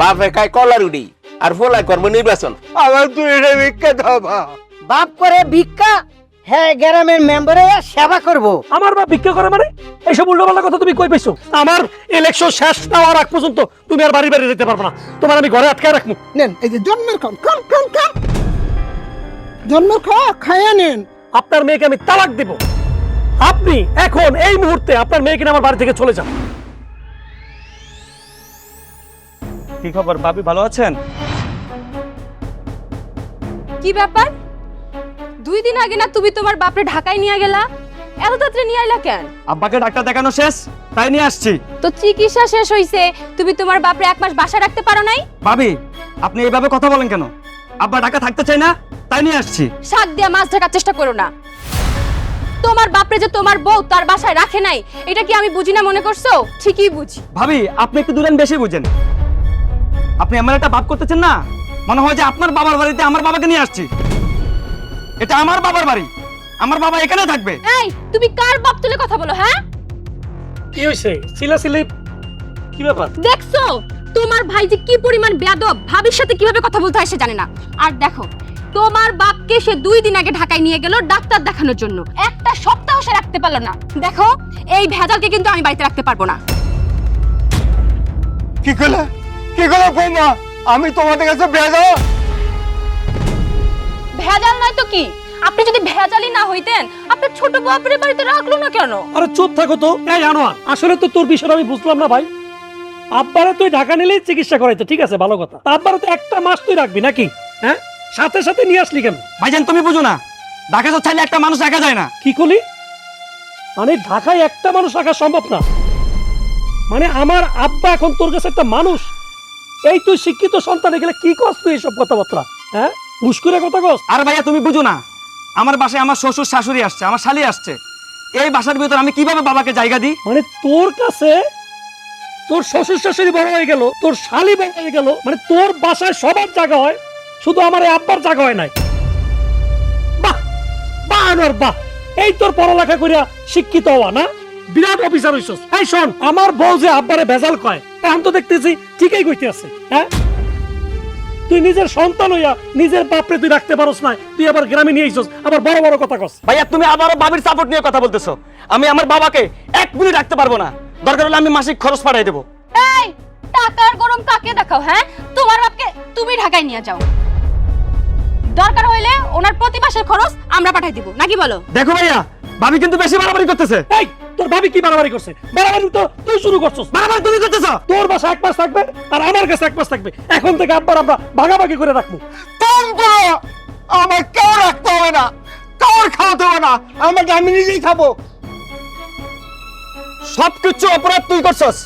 বাপে খায় কলার উড়ি আর ফোলাই করবো নির্বাচন। আমার তুই এটা ভিক্ষা দাও বাপ। বাপ করে ভিক্ষা, হ্যাঁ গ্রামের মেম্বারে সেবা করব। আমার বাপ ভিক্ষা করে মানে? এইসব উল্টোপাল্টা কথা তুমি কই পাইছো? আমার ইলেকশন শেষ না হওয়ার আগ পর্যন্ত তুমি আর বাড়ি বাড়ি যেতে পারবে না, তোমার আমি ঘরে আটকায় রাখবো। নেন এই যে জন্মের খান খান খান খান, জন্মের খাওয়া খাইয়া নেন। আপনার মেয়েকে আমি তালাক দেব। আপনি এখন এই মুহূর্তে আপনার মেয়েকে নিয়ে আমার বাড়ি থেকে চলে যান। কি খবর ভাবি, ভালো আছেন? কি ব্যাপার? 2 দিন আগে না তুমি তোমার বাপরে ঢাকায় নিয়ে গেলা, এত তাড়াতাড়ি নিয়ে আইলা কেন? আব্বাকে ডাক্তার দেখানো শেষ, তাই নিয়ে আসছি। তো চিকিৎসা শেষ হইছে, তুমি তোমার বাপরে 1 মাস বাসা রাখতে পারো নাই? ভাবি আপনি এইভাবে কথা বলেন কেন? আব্বা ঢাকা থাকতে চাই না, তাই নিয়ে আসছি। শাক দিয়া মাছ ঢাকার চেষ্টা করো না। তোমার বাপরে যে তোমার বউ তার বাসায় রাখে নাই, এটা কি আমি বুঝি না মনে করছো? ঠিকই বুঝি। ভাবি আপনি একটু দুলেন বেশি বুঝেন। আপনি এমন একটা ভাব করতেছেন না, মনে হয় যে আপনার বাবার বাড়িতে আমার বাবাকে নিয়ে আসছি। এটা আমার বাবার বাড়ি, আমার বাবা এখানে থাকবে। এই তুমি কার বাপ তুলে কথা বলো? হ্যাঁ কি হইছে? সিলাসিলি কি ব্যাপার? দেখছো তোমার ভাই যে কি পরিমাণ বেয়াদব, ভাবির সাথে কিভাবে কথা বলতে হয় সে জানে না। আর দেখো তোমার বাপকে সে 2 দিন আগে ঢাকায় নিয়ে গেল ডাক্তার দেখানোর জন্য, একটা সপ্তাহ সে রাখতে পারলো না। দেখো এই ভেজালকে কিন্তু আমি বাড়িতে রাখতে পারবো না। কি করলে বৌমা? আমি তোমাদের কাছে ভেজা? ভেজাল নয় তো কি? আপনি যদি ভেজালই না হইতেন আপনার ছোট বাপের বাড়িতে রাখলো না কেন? আরে চুপ থাকো তো। এই আনোয়ার, আসলে তো তোর বিষয়টা আমি বুঝলাম না ভাই। আব্বারে তুই ঢাকা নিলেই চিকিৎসা করাইতে, ঠিক আছে ভালো কথা। আব্বারে তো 1 মাস তুই রাখবি নাকি? হ্যাঁ, সাথে সাথে নিয়ে আসলি কেন? ভাইজান তুমি বুঝো না, ঢাকা তো চাইলে একটা মানুষ রাখা যায় না। কি করলি? মানে ঢাকায় একটা মানুষ রাখা সম্ভব না? মানে আমার আব্বা এখন তোর কাছে একটা মানুষ? এই তুই শিক্ষিত সন্তান গেলে কি কস তুই এইসব কথাবার্তা? হ্যাঁ, মুশকুরে কথা কস। আর ভাইয়া তুমি বুঝো না, আমার বাসায় আমার শ্বশুর শাশুড়ি আসছে, আমার শালি আসছে। এই বাসার ভিতর আমি কিভাবে বাবাকে জায়গা দিই? মানে তোর কাছে তোর শ্বশুর শাশুড়ি বড় হয়ে গেল, তোর শালি বড় হয়ে গেল, মানে তোর বাসায় সবার জায়গা হয়, শুধু আমার এই আব্বার জায়গা হয় নাই। বাহ বাহ আনোয়ার বাহ, এই তোর পড়ালেখা করিয়া শিক্ষিত হওয়া না, বিরাট অফিসার হইছস। এই শোন, আমার বউ যে আব্বারে ভেজাল কয়, এখন তো দেখতেছি ঠিকই কইতে আছে। হ্যাঁ, তুই নিজের সন্তান হইয়া নিজের বাপরে তুই রাখতে পারস না, তুই আবার গ্রামে নিয়ে আইছস, আবার বড় বড় কথা কস। ভাইয়া তুমি আবারও বাবির সাপোর্ট নিয়ে কথা বলতেছো। আমি আমার বাবাকে 1 মিনিট রাখতে পারবো না, দরকার হলে আমি মাসিক খরচ পাঠাই দেবো। এই টাকার গরম কাকে দেখাও? হ্যাঁ, তোমার বাপকে তুমি ঢাকায় নিয়ে যাও, দরকার হইলে ওনার প্রতি মাসের খরচ আমরা পাঠাই দিব, নাকি বলো? দেখো ভাইয়া, ভাবি কিন্তু বেশি বাড়াবাড়ি করতেছে। এই তোর ভাবি কি বাড়াবাড়ি করছে? বাড়াবাড়ি তো তুই শুরু করছস। বাড়াবাড়ি তুমি করতেছো। তোর বাসা 1 মাস থাকবে আর আমার কাছে 1 মাস থাকবে। এখন থেকে আব্বার আমরা ভাগাভাগি করে রাখবো। আমার কেউ রাখতে হবে না, কাউর খাওয়াতে হবে না, আমাকে আমি নিজেই খাবো। সবকিছু অপরাধ তুই করছস।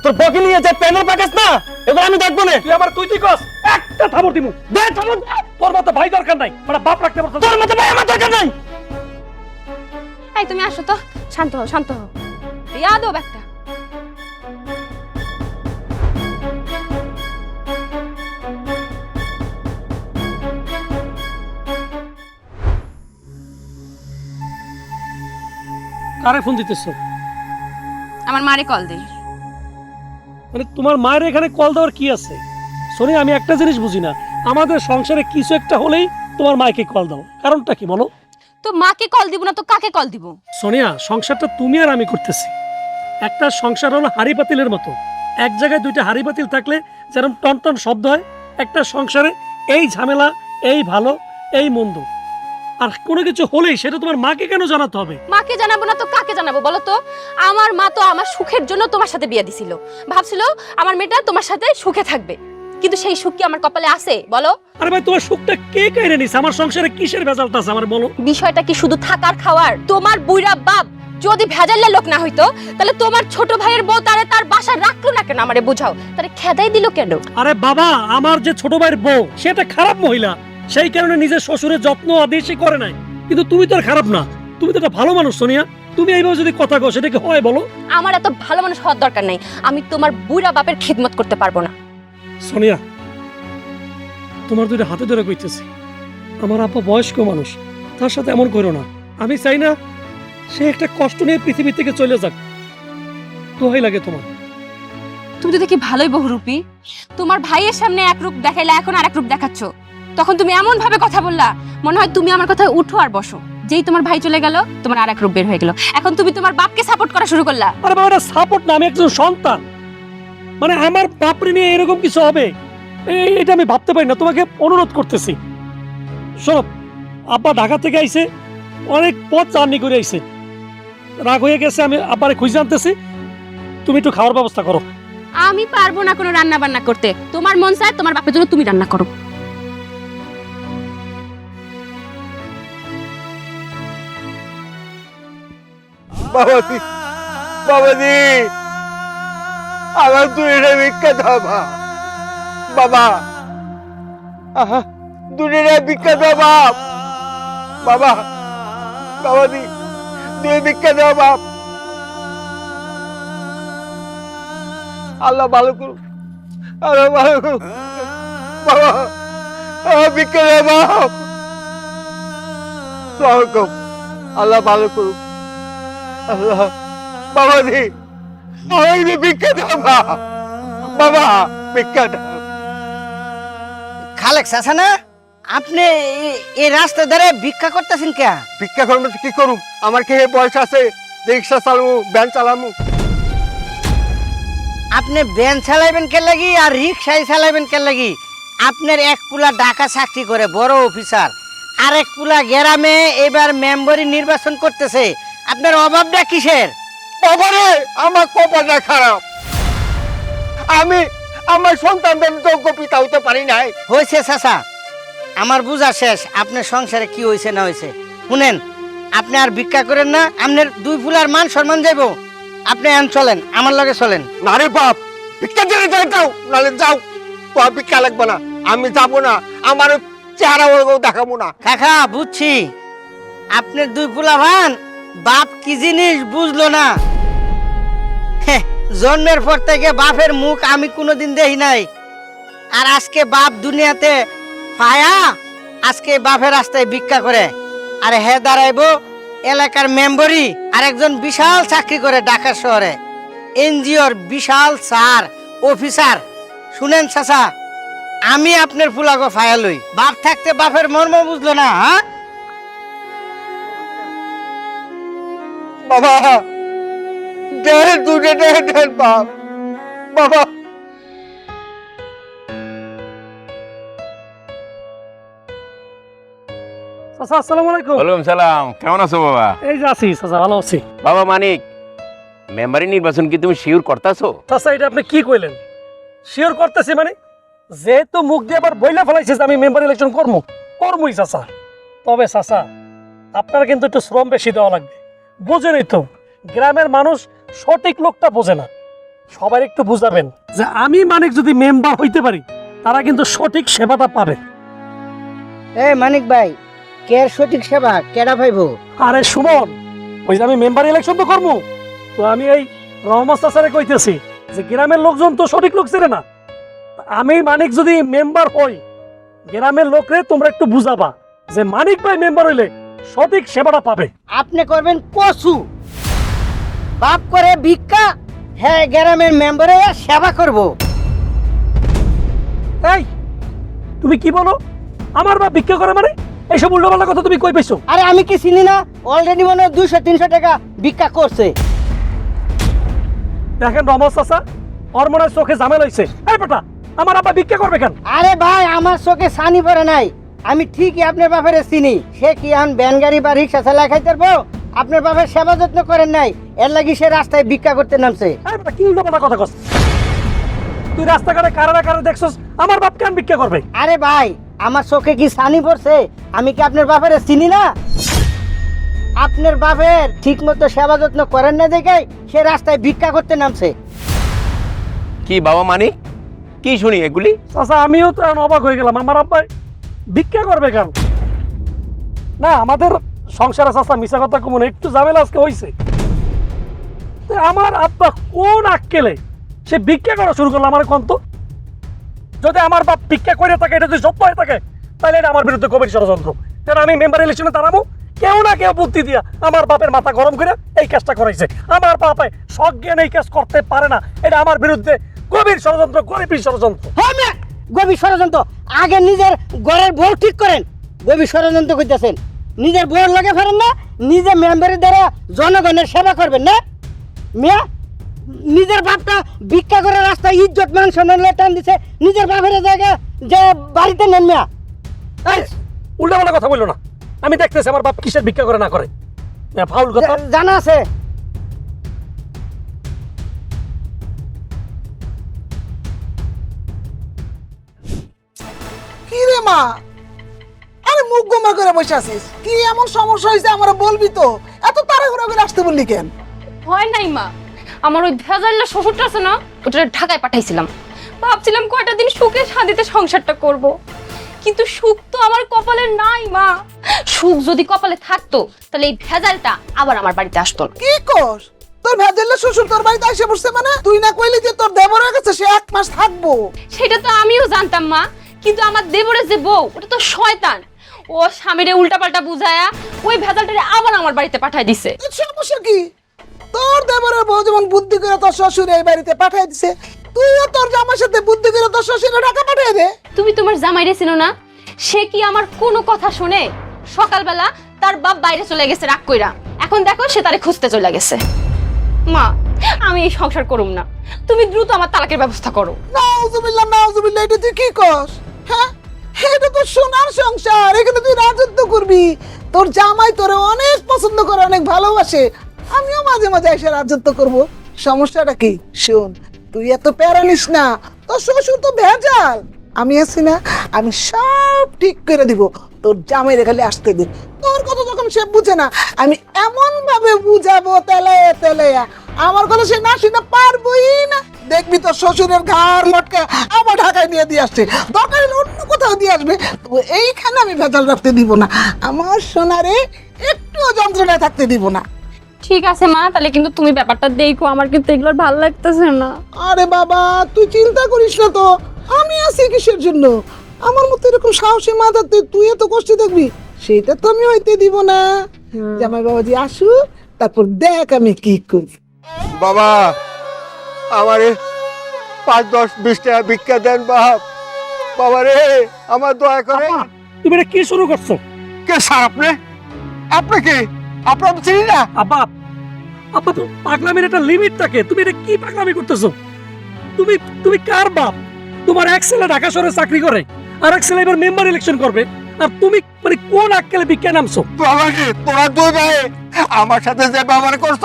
তোর বকি নিয়ে যে প্যানেল প্যাকেজ না, এবার আমি দেখবো না। তুই আবার তুই কস, একটা থাবর দিমু। দে থাবর দে। তোর মতো ভাই দরকার নাই, মানে বাপ রাখতে পারছ। তোর মতো ভাই আমার দরকার নাই। এই তুমি আসো তো, শান্ত হও শান্ত হও। ইয়াদব একটা। কারে ফোন দিতেছো? আমার মারে কল দেই। মানে তোমার মায়ের এখানে কল দেওয়ার কি আছে? শোনি, আমি একটা জিনিস বুঝি না, আমাদের সংসারে কিছু একটা হলেই তোমার মাকে কল দাও, কারণটা কি বলো? তো মাকে কল দিব না তো কাকে কল দিব? সোনিয়া, সংসারটা তুমি আর আমি করতেছি। একটা সংসার হলো হাড়ি পাতিলের মতো, এক জায়গায় 2টা হাড়ি পাতিল থাকলে যেরকম টনটন শব্দ হয়, একটা সংসারে এই ঝামেলা, এই ভালো, এই মন্দ, আর কোনো কিছু হলেই সেটা তোমার মাকে কেন জানাতে হবে? মাকে জানাবো না তো কাকে জানাবো বলো তো? আমার মা তো আমার সুখের জন্য তোমার সাথে বিয়ে দিছিল, ভাবছিল আমার মেয়েটা তোমার সাথে সুখে থাকবে, কিন্তু সেই সুখ কি আমার কপালে আছে বলো? আরে ভাই, তোমার সুখটা কে কেড়ে নিছে? আমার সংসারে কিসের ভেজালটা আছে আমার বলো? বিষয়টা কি শুধু থাকার খাওয়ার? তোমার বুইড়া বাপ যদি ভেজালের লোক না হইতো, তাহলে তোমার ছোট ভাইয়ের বউ তার বাসায় রাখলো না কেন? আমারে বুঝাও, তারে খেদাই দিল কেন? আরে বাবা, আমার যে ছোট ভাইয়ের বউ সেটা খারাপ মহিলা, সেই কারণে নিজের শ্বশুরের যত্ন আদি সে করে নাই। কিন্তু তুমি তো আর খারাপ না, তুমি তো একটা ভালো মানুষ সোনিয়া। তুমি এইভাবে যদি কথা কও সেটা কি হয় বলো? আমার এত ভালো মানুষ হওয়ার দরকার নাই, আমি তোমার বুইড়া বাপের খিদমত করতে পারবো না। সোনিয়া, তোমার 2টা হাতে ধরে কইতেছি, আমার আপা বয়স্ক মানুষ, তার সাথে এমন করো না। আমি চাই না সে একটা কষ্ট নিয়ে পৃথিবী থেকে চলে যাক। দোহাই লাগে তোমার, তুমি তো দেখি ভালোই বহুরূপী। তোমার ভাইয়ের সামনে এক রূপ দেখাইলা, এখন আর এক রূপ দেখাচ্ছ। তখন তুমি এমন ভাবে কথা বললা, মনে হয় তুমি আমার কথায় উঠো আর বসো। যেই তোমার ভাই চলে গেল, তোমার আর এক রূপ বের হয়ে গেল। এখন তুমি তোমার বাপকে সাপোর্ট করা শুরু করলা। আরে বাবা, এটা সাপোর্ট না, আমি একজন সন্তান। মানে আমার বাপরে নিয়ে এরকম কিছু হবে এটা আমি ভাবতে পারি না। তোমাকে অনুরোধ করতেছি, শোনো, আব্বা ঢাকা থেকে আইছে, অনেক পথ জার্নি করে আইছে, রাগ হয়ে গেছে, আমি আব্বারে খুঁজে আনতেছি। তুমি একটু খাওয়ার ব্যবস্থা করো। আমি পারবো না কোনো রান্না বান্না করতে। তোমার মন চায় তোমার বাপের জন্য তুমি রান্না করো। বাবাজি, বাবাজি, আমার দুনিয়াটা ভিক্ষা দাও বাবা। আহা, দুনিয়াটা ভিক্ষা দাও বাপ। বাবা, বাবাজি, তুমি ভিক্ষা দাও বাপ। আল্লাহ ভালো করুক, আল্লাহ ভালো করুক বাবা। ভিক্ষা দাও বাপ। আল্লাহ ভালো করুক। আল্লাহ, বাবাজি, আমাকে ভিক্ষা দাও বাবা, ভিক্ষা দাও। খালেক চাচা না, আপনি এই রাস্তা ধারে ভিক্ষা করতেছেন কে? ভিক্ষা করবো কি করুম? আমার কি বয়স আছে রিক্সা চালাবো, ভ্যান চালাবো? আপনি ভ্যান চালাইবেন কে লাগি আর রিক্সাই চালাইবেন কে লাগি? আপনার এক পুলা ঢাকা চাকরি করে বড় অফিসার, আর এক পুলা গ্রামে এবার মেম্বারি নির্বাচন করতেছে। আপনার অভাবটা কিসের? বাবারে, আমার কপালটা খারাপ। আমি আমার সন্তানদের যোগ্য পিতা হতে পারি নাই। হয়েছে চাচা, আমার বুঝা শেষ। আপনার সংসারে কি হয়েছে না হয়েছে শুনেন। আপনি আর ভিক্ষা করেন না, আপনার দুই ফুলার মান সম্মান যাইব। আপনি আন চলেন, আমার লগে চলেন। না রে বাপ, ভিক্ষা দিলে যাও, নাহলে যাও। তোমার ভিক্ষা লাগবে না, আমি যাবো না। আমার চেহারা দেখাবো না। কাকা বুঝছি, আপনার দুই ফুলা ভান বাপ কি জিনিস বুঝলো না। হ্যাঁ, জন্মের পর থেকে বাপের মুখ আমি কোনোদিন দেখি নাই। আর আজকে বাপ দুনিয়াতে পায়া, আজকে বাপের রাস্তায় ভিক্ষা করে। আর হে দাঁড়াইবো এলাকার মেম্বরি, আর একজন বিশাল চাকরি করে ঢাকা শহরে, এনজিওর বিশাল স্যার অফিসার। শুনেন চাচা, আমি আপনার ফুলাগো ফায়ালই। বাপ থাকতে বাপের মর্ম বুঝলো না। হ্যাঁ বাবা, দেন দুটো দেন বাপ। বাবা, চাচা আসসালামু আলাইকুম। ওয়ালাইকুম সালাম, কেমন আছো বাবা? এই যে আছি চাচা, ভালো আছি। বাবা মানিক, মেম্বারি নির্বাচন কি তুমি শিওর করতেছো? চাচা এটা আপনি কি কইলেন? শিওর করতেছি মানে? যেহেতু মুখ দিয়ে আবার বইলা ফেলাইছে যে আমি মেম্বার ইলেকশন করমুই চাচা। তবে চাচা, আপনারা কিন্তু একটু শ্রম বেশি দেওয়া লাগবে। বোঝেনই তো, গ্রামের মানুষ সঠিক লোকটা বোঝে না। সবাই একটু বুঝাবেন যে আমি মানিক যদি মেম্বার হইতে পারি, তারা কিন্তু সঠিক সেবাটা পাবে। এই মানিক ভাই, কে সঠিক সেবা কেডা পাইব? আরে সুমন, ওই যে আমি মেম্বার ইলেকশন তো করবো, তো আমি এই রহমত চাচারে কইতেছি যে গ্রামের লোকজন তো সঠিক লোক ছিল না। আমি মানিক যদি মেম্বার হই, গ্রামের লোকরে তোমরা একটু বুঝাবা যে মানিক ভাই মেম্বার হইলে সঠিক সেবাটা পাবে। আপনি করবেন কসু, বাপ করে ভিক্ষা, হ্যাঁ গ্রামের মেম্বারে সেবা করব। এই তুমি কি বলো? আমার বাপ ভিক্ষা করে মানে? এইসব উল্টোপাল্টা কথা তুমি কই পাইছো? আরে আমি কি চিনি না? অলরেডি মনে হয় 200-300 টাকা ভিক্ষা করছে। দেখেন রহমত চাচা, ওর মনে হয় চোখে ঝামেলা হয়েছে। এই বেটা, আমার আব্বা ভিক্ষা করবে কেন? আরে ভাই, আমার চোখে ছানি পড়ে নাই। আমি ঠিকই আপনার বাপের চিনি। সে কি এখন ভ্যান গাড়ি বা রিক্সা চালা খাইতে পারবো? আপনার বাপের সেবা যত্ন করেন নাই, এর লাগি সে রাস্তায় ভিক্ষা করতে নামছে। এই বেটা, কি উল্টোপাল্টা কথা কস? তুই রাস্তাঘাটে কারা দেখছস আমার বাপ কেন ভিক্ষা করবে? আরে ভাই, আমার চোখে কি ছানি পড়ছে? আমি কি আপনার বাপের চিনি না? আপনার বাপের ঠিক মতো সেবা যত্ন করেন না দেখে সে রাস্তায় ভিক্ষা করতে নামছে। কি বাবা মানিক, কি শুনি এগুলি? চাচা আমিও তো এখন অবাক হয়ে গেলাম, আমার আব্বা ভিক্ষা করবে কেন? না, আমাদের সংসারে চাচা মিশা কথা কমন একটু ঝামেলা আজকে হয়েছে। আমার আব্বা কোন আক্কেলে সে ভিক্ষা করা শুরু করলো আমার কোন? তো যদি আমার বাপ ভিক্ষা করে থাকে, এটা যদি সত্য হয়ে থাকে, তাহলে এটা আমার বিরুদ্ধে গভীর ষড়যন্ত্র। কারণ আমি মেম্বার ইলেকশনে দাঁড়াবো, কেউ না কেউ বুদ্ধি দিয়া আমার বাপের মাথা গরম করে এই কাজটা করাইছে। আমার বাপে সজ্ঞান এই কাজ করতে পারে না, এটা আমার বিরুদ্ধে গভীর ষড়যন্ত্র, গভীর ষড়যন্ত্র। হ্যাঁ মিয়া, গভীর ষড়যন্ত্র। আগে নিজের ঘরের বউ ঠিক করেন, গভীর ষড়যন্ত্র করতেছেন। নিজের বউর লাগে ফেরেন না, নিজে মেম্বারের দ্বারা জনগণের সেবা করবেন না মিয়া। নিজের বাপটা ভিক্ষা করে রাস্তায় ইজ্জত মান সম্মান টান দিছে, নিজের বাপের জায়গা যে বাড়িতে নেন মিয়া। উল্টা পাল্টা কথা বললো না, আমি দেখতেছি আমার বাপ কিসের ভিক্ষা করে না করে। ফাউল কথা। জানা আছে কি রে মা, আরে মুখ গোমা করে বসে আছিস, কি এমন সমস্যা হয়েছে আমার বলবি তো? এত তাড়াহুড়া করে আসতে বললি কেন? হয় নাই মা, আমার ওই ভেজাল্লা শ্বশুরটা আছে না, ওটা ঢাকায় পাঠাইছিলাম। ভাবছিলাম কয়টা দিন সুখে শান্তিতে সংসারটা করব, কিন্তু সুখ তো আমার কপালে নাই মা। সুখ যদি কপালে থাকতো তাহলে এই ভেজালটা আবার আমার বাড়িতে আসতো না। কি কর? তোর ভেজাল্লা শ্বশুর তোর বাড়িতে এসে বসছে মানে? তুই না কইলি যে তোর দেবর হয়ে গেছে, সে 1 মাস থাকবো? সেটা তো আমিও জানতাম মা, কিন্তু আমার দেবরের যে বউ ওটা তো শয়তান। ও স্বামীরে উল্টাপাল্টা বুঝায়া ওই ভেজালটারে আবার আমার বাড়িতে পাঠায় দিছে। তোর সমস্যা কি? তোর দেবরের বউ যেমন বুদ্ধি করে তোর শ্বশুর এই বাড়িতে পাঠিয়ে দিছে, তুইও তোর জামার সাথে বুদ্ধি করে তোর শ্বশুরে ঢাকা পাঠিয়ে দে। তুমি তোমার জামাইরে চিনো না? সে কি আমার কোনো কথা শুনে? সকালবেলা তার বাপ বাইরে চলে গেছে রাগ কইরা, এখন দেখো সে তারে খুঁজতে চলে গেছে। মা, আমি এই সংসার করুম না, তুমি দ্রুত আমার তালাকের ব্যবস্থা করো। নাউজুবিল্লাহ নাউজুবিল্লাহ, এটা তুই কি কস? হ্যাঁ, এটা তো সোনার সংসার, এখানে তুই রাজত্ব করবি। তোর জামাই তোরে অনেক পছন্দ করে, অনেক ভালোবাসে, আমিও মাঝে মাঝে এসে রাজত্ব করব। সমস্যাটা কি? শোন, তুই এত প্যারা নিস না, তোর শ্বশুর তো ভেজাল, আমি আছি না, আমি সব ঠিক করে দিব। তোর জামাই খালি আসতে দে, তোর কথা যখন সে বুঝে না, আমি এমন ভাবে বুঝাবো তেলায়া তেলায়া, আমার কথা সে না শুনে পারবই না। দেখবি তোর শ্বশুরের ঘাড় মটকা আবার ঢাকায় নিয়ে দিয়ে আসছে, দরকার হলে অন্য কোথাও দিয়ে আসবে, তবু এইখানে আমি ভেজাল রাখতে দিব না। আমার সোনারে একটুও যন্ত্রণায় থাকতে দিব না। ঠিক আছে মা, তাহলে কিন্তু তুমি ব্যাপারটা দেখো, আমার কিন্তু এগুলো ভালো লাগতেছে না। আরে বাবা, তুই চিন্তা করিস না তো, আমি আছি কিসের জন্য? আমার মতো এরকম সাহসী মাথাতে তুই এত কষ্ট দেখবি, সেটা তো আমি হইতে দিব না। জামাই বাবাজি আসু, তারপর দেখ আমি কি করি। বাবা, আমারে 5-10-20 টাকা ভিক্ষা দেন বাপ। বাবা রে, আমার দয়া করে। তুমি এটা কি শুরু করছো? কে স্যার আপনি? আপনি কি? আপনার চিনি না? আব্বা, আব্বা তো পাগলামির একটা লিমিট থাকে। তুমি এটা কি পাগলামি করতেছো? তুমি তুমি কার বাপ? তোমার এক ছেলে ঢাকা শহরে চাকরি করে, আর এক ছেলে এবার মেম্বার ইলেকশন করবে, আর তুমি মানে কোন আক্কেলে ভিক্ষা নামছো? বাবা রে, তোরা দুই ভাই আমার সাথে যে ব্যবহার করছ,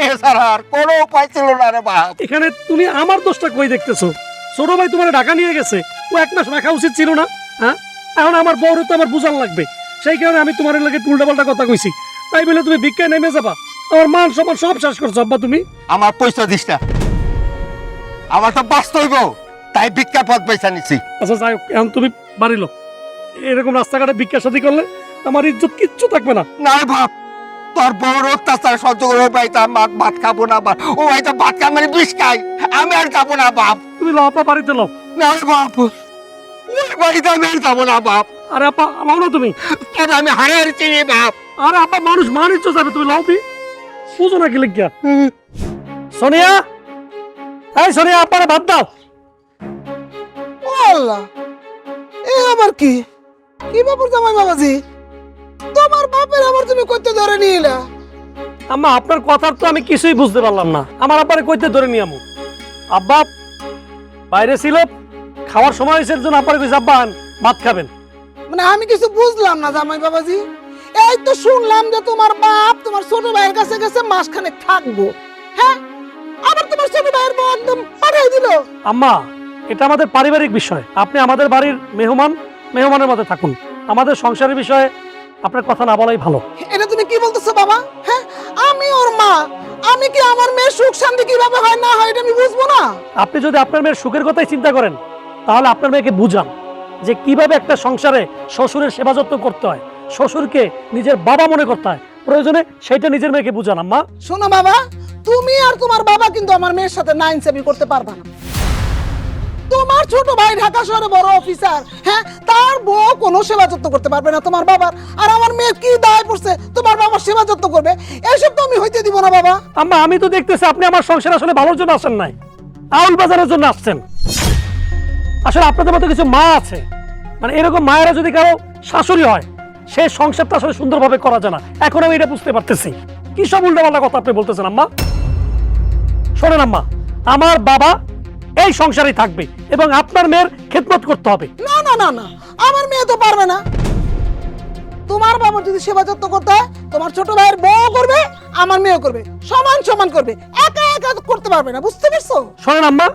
এছাড়া আর কোনো উপায় ছিল না রে বাপ। এখানে তুমি আমার দোষটা কই দেখতেছো? ছোট ভাই তোমার ঢাকা নিয়ে গেছে, ও 1 মাস রাখা উচিত ছিল না? হ্যাঁ, এখন আমার বউরে তো আমার বুঝান লাগবে, সেই কারণে আমি তোমার লাগে উল্টাপাল্টা কথা কইছি। তাই বলে তুমি ভিক্ষায় নেমে যাবা? আমার মান সম্মান সব শেষ করছো আব্বা তুমি। আমার পয়সা দিস না, আমার তো বাঁচতে হইব, তাই ভিক্ষা পথ পয়সা নিছি। আচ্ছা যাই হোক, এখন তুমি বাড়িল। এরকম রাস্তাঘাটে ভিক্ষা সাথী করলে আমার ইজ্জত কিচ্ছু থাকবে না। না বাপ, তোর বড় অত্যাচার সহ্য করে ওই ভাই তার ভাত খাবো না বাপ, ও ভাই তো ভাত খাই মানে বিষ খাই, আমি আর খাবো না বাপ। তুমি লো আপা, বাড়িতে লো। না বাপ, ওই বাড়িতে আমি আর খাবো না বাপ। আরে আপা লাও না তুমি। তোর আমি হারিয়ে চিনি বাপ। আরে আপা, মানুষ মানিচ্ছ যাবে, তুমি লাও দি। বুঝো না কি লিখিয়া? সোনিয়া, এই সোনিয়া, আপারে ভাত দাও। ও আল্লাহ, এ আবার কি? কি ব্যাপার জামাই বাবাজি? তোমার বাপের আবার তুমি কইতে ধরে নিলা? আম্মা, আপনার কথার তো আমি কিছুই বুঝতে পারলাম না। আমার আব্বারে কইতে ধরে নিয়ে আমু। আব্বা বাইরে ছিল, খাওয়ার সময় হয়েছে, জন্য আব্বারে কইছে আব্বা ভাত খাবেন। মানে আমি কিছু বুঝলাম না জামাই বাবাজি। এই তো শুনলাম যে তোমার বাপ তোমার ছোট ভাইয়ের কাছে গেছে মাসখানেক থাকবো, হ্যাঁ, আবার তোমার ছোট ভাইয়ের বউ একদম পাঠিয়ে দিল। আম্মা, এটা আমাদের পারিবারিক বিষয়, আপনি আমাদের বাড়ির মেহমান, মেহমানের মধ্যে থাকুন। আমাদের সংসারের বিষয়ে আপনার কথা না বলাই ভালো। এটা তুমি কি বলতেছো বাবা? হ্যাঁ, আমি ওর মা, আমি কি আমার মেয়ের সুখ শান্তি কিভাবে হয় না হয় এটা আমি বুঝবো না? আপনি যদি আপনার মেয়ের সুখের কথাই চিন্তা করেন, তাহলে আপনার মেয়েকে বুঝান যে কিভাবে একটা সংসারে শ্বশুরের সেবা যত্ন করতে হয়, শ্বশুরকে নিজের বাবা মনে করতে হয়, প্রয়োজনে সেটা নিজের মেয়েকে বুঝান। আম্মা শোনো বাবা, তুমি আর তোমার বাবা কিন্তু আমার মেয়ের সাথে না ইনসাফি করতে পারবে না। তোমার ছোট ভাই ঢাকা শহরে বড় অফিসার, হ্যাঁ, তার বউ কোনো সেবা যত্ন করতে পারবে না তোমার বাবার, আর আমার মেয়ে কি দায় পড়ছে তোমার বাবার সেবা যত্ন করবে? এসব তো আমি হইতে দিব না বাবা। আম্মা, আমি তো দেখতেছি আপনি আমার সংসার আসলে ভালোর জন্য আসেন নাই। আউল বাজারের জন্য আসছেন। আসলে আপনাদের মতো কিছু মা আছে, মানে এরকম মায়েরা যদি কারো শাশুড়ি হয়, সেই সংসারটা আসলে সুন্দরভাবে করা যায় না। এখন আমি এটা বুঝতে পারতেছি। কি সব উল্টাপাল্টা কথা আপনি বলতেছেন আম্মা? শোনেন আম্মা, আমার বাবা এই সংসারেই থাকবে এবং আপনার মেয়ের খেদমত করতে হবে। না না না না, আমার মেয়ে তো পারবে না। তোমার বাবা যদি সেবা যত্ন করতে হয়, তোমার ছোট ভাইয়ের বউ করবে, আমার মেয়েও করবে, সমান সমান করবে। একা একা তো করতে পারবে না, বুঝতে পারছো? শোনেন আম্মা,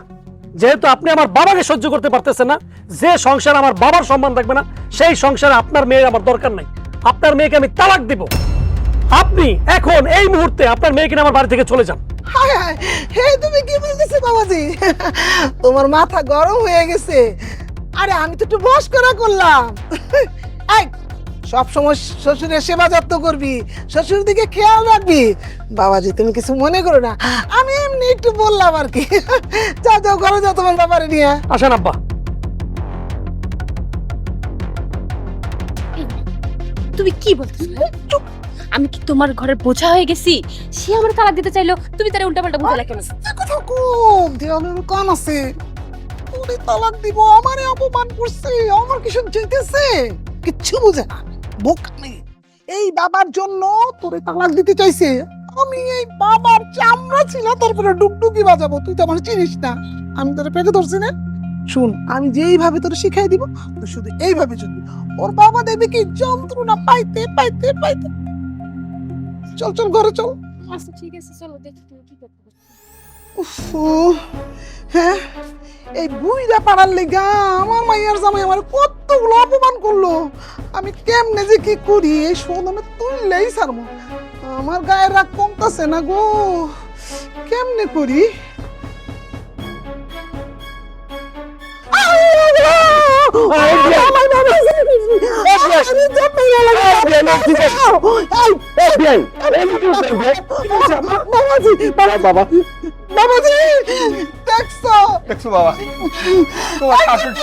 যেহেতু আপনি আমার বাবাকে সহ্য করতে পারতেছেন না, যে সংসার আমার বাবার সম্মান থাকবে না, সেই সংসারে আপনার মেয়ে আমার দরকার নাই। আপনার মেয়েকে আমি তালাক দিব। আপনি এখন এই মুহূর্তে আপনার মেয়েকে নিয়ে আমার বাড়ি থেকে চলে যান। হায় হায়, হে তুমি কি বলতেছো বাবাজি? তোমার মাথা গরম হয়ে গেছে। আরে আমি তো একটু বস করা করলাম। এই সব সময় শ্বশুরের সেবা যত্ন করবি, শ্বশুর দিকে খেয়াল রাখবি। বাবাজি তুমি কিছু মনে করো না, আমি এমনি একটু বললাম আর কি। যাও যাও ঘরে যাও তোমার ব্যাপারে নিয়ে। আসেন আব্বা। তুমি কি বলছো? চুপ। আমি কি তোমার ঘরের বোঝা হয়ে গেছি? সে আমার তালাক দিতে চাইলো, তুমি তারে উল্টাপাল্টা বুঝালে কেন? কথা কম, দেওয়ালের কান আছে। তোরে তালাক দিব, আমারে অপমান করছে, আমার কিছু চাইতেছে, কিচ্ছু বুঝে না, বোকামি। এই বাবার জন্য তোরে তালাক দিতে চাইছে। আমি এই বাবার চামড়া ছিল, তারপরে ডুগডুগি বাজাবো। তুই তো আমার চিনিস না, আমি তোরে পেটে ধরছি না। শুন, আমি যেইভাবে তোরে শিখাই দিব, তুই শুধু এইভাবে চলবি। ওর বাবা দেখবি কি যন্ত্রণা পাইতে পাইতে পাইতে। চল চল ঘরে চল। আচ্ছা ঠিক আছে, চলো দেখি তুমি কি করতে পারো। উফ, হ্যাঁ, এই বুইরা পাড়ার লেগা আমার মাইয়ার জামাই আমার কতগুলো অপমান করলো। আমি কেমনে যে কি করি, এই শোন আমি তুললেই ছাড়বো। আমার গায়ের রাগ কমতাছে না গো, কেমনে করি? বাবাজি দেখছো? দেখছো বাবা, তোমার শাশুড়ি